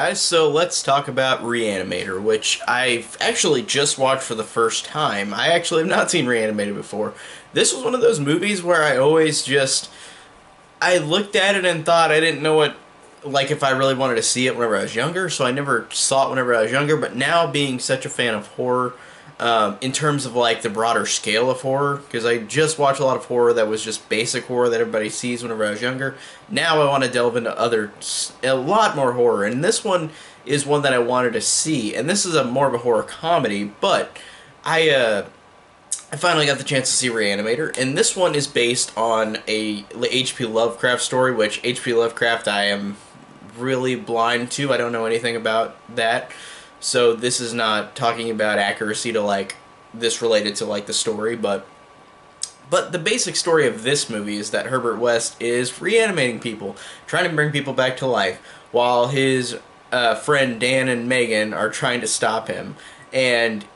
guys, so let's talk about Re-Animator, which I've actually just watched for the first time. I actually have not seen Re-Animator before. This was one of those movies where I looked at it and thought I didn't know if I really wanted to see it whenever I was younger, so I never saw it whenever I was younger, but now being such a fan of horror, in terms of like the broader scale of horror, because I just watched a lot of horror that was just basic horror that everybody sees whenever I was younger. Now I want to delve into a lot more horror, and this one is one that I wanted to see, and this is more of a horror comedy, but I finally got the chance to see Re-Animator, and this one is based on a H.P. Lovecraft story, which H.P. Lovecraft I am really blind to. I don't know anything about that. So this is not talking about accuracy to like this related to like the story, but the basic story of this movie is that Herbert West is reanimating people, trying to bring people back to life, while his friend Dan and Megan are trying to stop him, and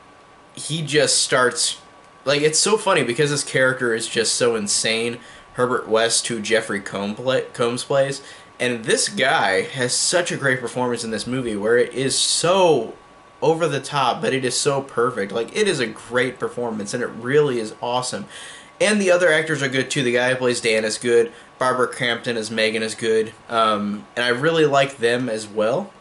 he just starts like, it's so funny because his character is just so insane. Herbert West, who Jeffrey Combs plays. And this guy has such a great performance in this movie where it is so over the top, but it is so perfect. Like, it is a great performance, and it really is awesome. And the other actors are good, too. The guy who plays Dan is good. Barbara Crampton as Megan is good. And I really like them as well.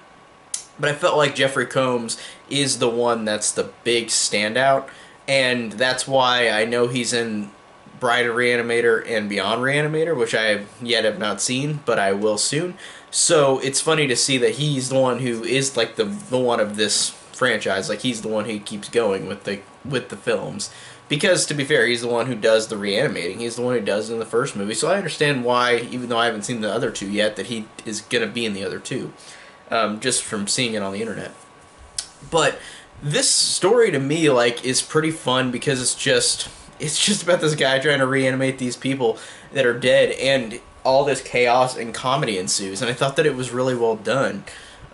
But I felt like Jeffrey Combs is the one that's the big standout. And that's why I know he's in Bride of Re-Animator and Beyond Re-Animator, which I yet have not seen, but I will soon. So it's funny to see that he's the one who is like the one of this franchise. Like, he's the one who keeps going with the films. Because, to be fair, he's the one who does the reanimating. He's the one who does it in the first movie. So I understand why, even though I haven't seen the other two yet, that he is going to be in the other two. Just from seeing it on the internet. But this story to me, like, is pretty fun because it's just about this guy trying to reanimate these people that are dead, and all this chaos and comedy ensues, and I thought that it was really well done.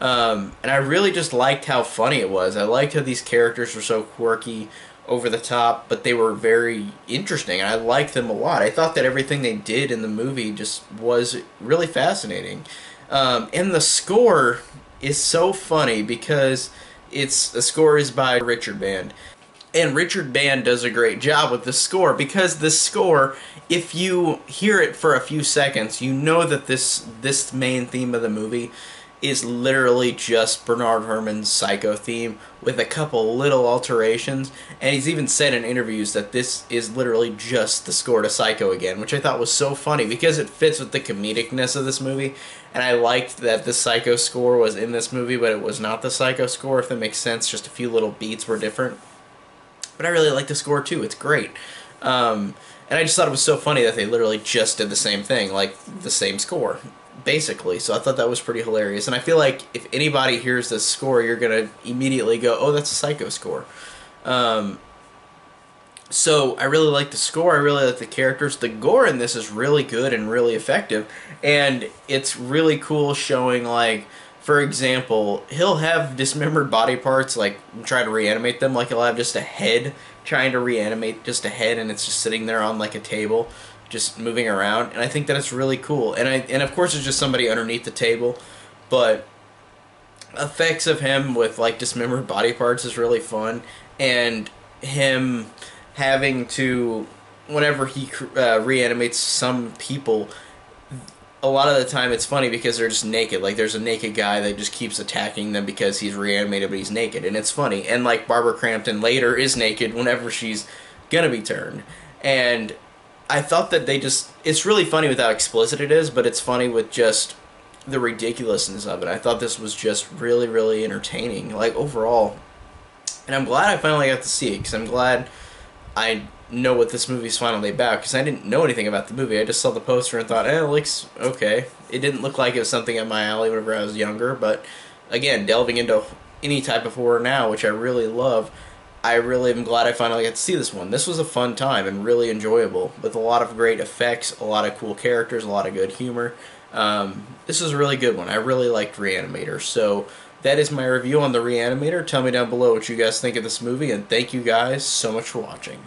And I really just liked how funny it was. I liked how these characters were so quirky, over the top, but they were very interesting, and I liked them a lot. I thought that everything they did in the movie just was really fascinating. And the score is so funny because the score is by Richard Band. And Richard Band does a great job with the score, because the score, if you hear it for a few seconds, you know that this main theme of the movie is literally just Bernard Herrmann's Psycho theme with a couple little alterations, and he's even said in interviews that this is literally just the score to Psycho again, which I thought was so funny because it fits with the comedicness of this movie, and I liked that the Psycho score was in this movie, but it was not the Psycho score, if that makes sense. Just a few little beats were different. But I really like the score too, it's great. And I just thought it was so funny that they literally just did the same thing, like the same score, basically. So I thought that was pretty hilarious. And I feel like if anybody hears this score, you're going to immediately go, oh, that's a Psycho score. So I really like the score, I really like the characters. The gore in this is really good and really effective. And it's really cool showing, like, for example, he'll have dismembered body parts, like, try to reanimate them. Like, he'll have just a head, trying to reanimate just a head, and it's just sitting there on, like, a table, just moving around. And I think that it's really cool. And of course, it's just somebody underneath the table, but effects of him with, like, dismembered body parts is really fun. And him having to, whenever he reanimates some people, a lot of the time it's funny because they're just naked. Like, there's a naked guy that just keeps attacking them because he's reanimated, but he's naked, and it's funny. And, like, Barbara Crampton later is naked whenever she's gonna be turned. And I thought that it's really funny with how explicit it is, but it's funny with just the ridiculousness of it. I thought this was just really, really entertaining, like, overall. And I'm glad I finally got to see it, because I'm glad I know what this movie's finally about, because I didn't know anything about the movie. I just saw the poster and thought, it looks okay. It didn't look like it was something up my alley whenever I was younger, but again, delving into any type of horror now, which I really love, I really am glad I finally got to see this one. This was a fun time and really enjoyable, with a lot of great effects, a lot of cool characters, a lot of good humor. This is a really good one. I really liked Re-Animator, so that is my review on the Re-Animator. Tell me down below what you guys think of this movie, and thank you guys so much for watching.